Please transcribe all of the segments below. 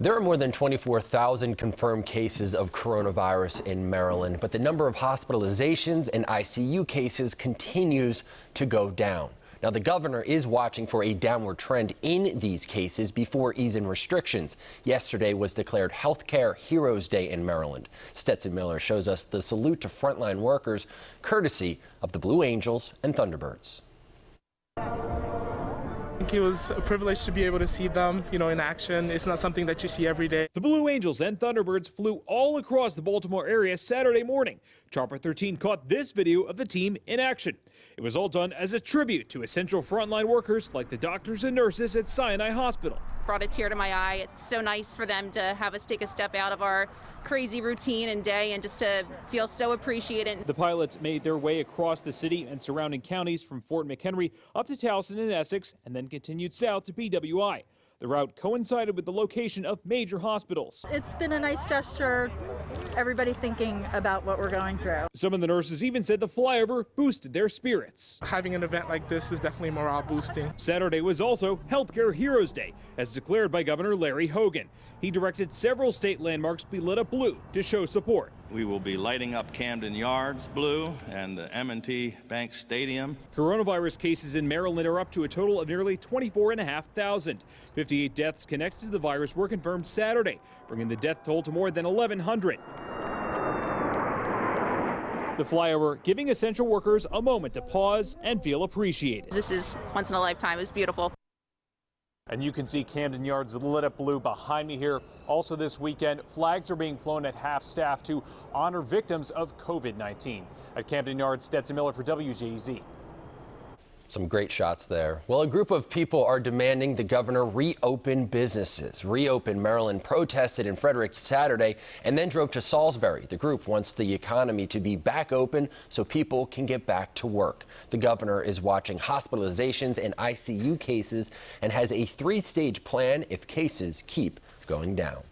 There are more than 24,000 confirmed cases of coronavirus in Maryland, but the number of hospitalizations and ICU cases continues to go down. Now, the governor is watching for a downward trend in these cases before easing restrictions. Yesterday was declared Healthcare Heroes Day in Maryland. Stetson Miller shows us the salute to frontline workers, courtesy of the Blue Angels and Thunderbirds. I think it was a privilege to be able to see them, in action. It's not something that you see every day. The Blue Angels and Thunderbirds flew all across the Baltimore area Saturday morning. Chopper 13 caught this video of the team in action. It was all done as a tribute to essential frontline workers like the doctors and nurses at Sinai Hospital. Brought a tear to my eye. It's so nice for them to have us take a step out of our crazy routine and day and just to feel so appreciated. The pilots made their way across the city and surrounding counties from Fort McHenry up to Towson in Essex and then continued south to BWI. The route coincided with the location of major hospitals. It's been a nice gesture, everybody thinking about what we're going through. Some of the nurses even said the flyover boosted their spirits. Having an event like this is definitely morale boosting. Saturday was also Healthcare Heroes Day, as declared by Governor Larry Hogan. He directed several state landmarks be lit up blue to show support. We will be lighting up Camden Yards blue and the M&T Bank Stadium. Coronavirus cases in Maryland are up to a total of nearly 24,500. 58 deaths connected to the virus were confirmed Saturday, bringing the death toll to more than 1,100. The flyover giving essential workers a moment to pause and feel appreciated. This is once in a lifetime. It's beautiful. And you can see Camden Yards lit up blue behind me here. Also this weekend, flags are being flown at half-staff to honor victims of COVID-19. At Camden Yards, Stetson Miller for WJZ. Some great shots there. Well, a group of people are demanding the governor reopen businesses. Reopen Maryland protested in Frederick Saturday and then drove to Salisbury. The group wants the economy to be back open so people can get back to work. The governor is watching hospitalizations and ICU cases and has a three-stage plan if cases keep going down.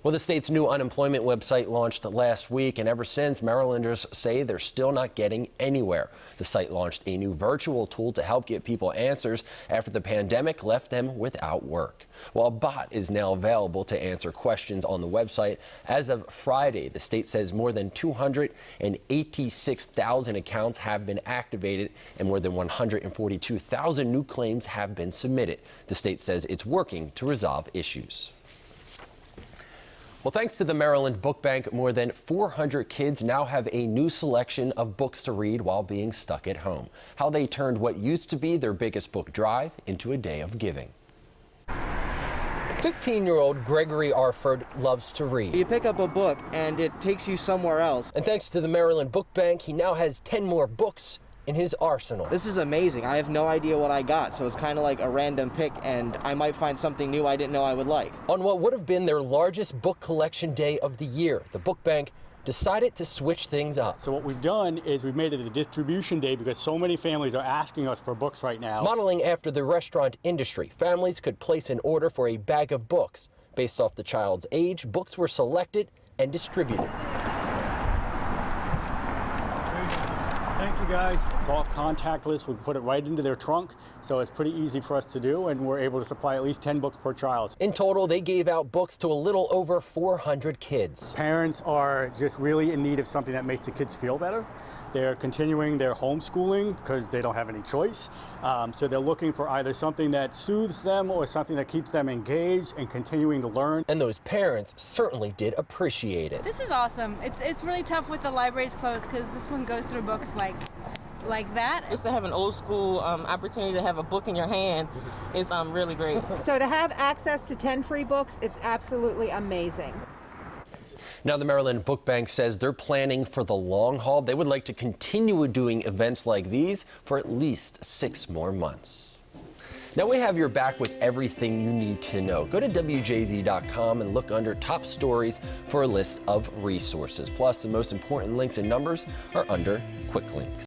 Well, the state's new unemployment website launched last week, and ever since, Marylanders say they're still not getting anywhere. The site launched a new virtual tool to help get people answers after the pandemic left them without work. Well, a bot is now available to answer questions on the website. As of Friday, the state says more than 286,000 accounts have been activated and more than 142,000 new claims have been submitted. The state says it's working to resolve issues. Well, thanks to the Maryland Book Bank, more than 400 kids now have a new selection of books to read while being stuck at home. How they turned what used to be their biggest book drive into a day of giving. 15-year-old Gregory Arford loves to read. You pick up a book and it takes you somewhere else. And thanks to the Maryland Book Bank, he now has 10 more books in his arsenal. This is amazing. I have no idea what I got, so it's kind of like a random pick, and I might find something new I didn't know I would like. On what would have been their largest book collection day of the year, the Book Bank decided to switch things up. So what we've done is we've made it a distribution day because so many families are asking us for books right now. Modeling after the restaurant industry, families could place an order for a bag of books. Based off the child's age, books were selected and distributed. Thank you guys. It's all contactless. We put it right into their trunk, so it's pretty easy for us to do, and we're able to supply at least 10 books per child. In total, they gave out books to a little over 400 kids. Parents are just really in need of something that makes the kids feel better. They're continuing their homeschooling because they don't have any choice. So they're looking for either something that soothes them or something that keeps them engaged and continuing to learn. And those parents certainly did appreciate it. This is awesome. It's really tough with the libraries closed because this one goes through books like that. Just to have an old school opportunity to have a book in your hand is really great. So to have access to 10 free books, it's absolutely amazing. Now, the Maryland Book Bank says they're planning for the long haul. They would like to continue doing events like these for at least 6 more months. Now we have your back with everything you need to know. Go to WJZ.com and look under top stories for a list of resources. Plus, the most important links and numbers are under quick links.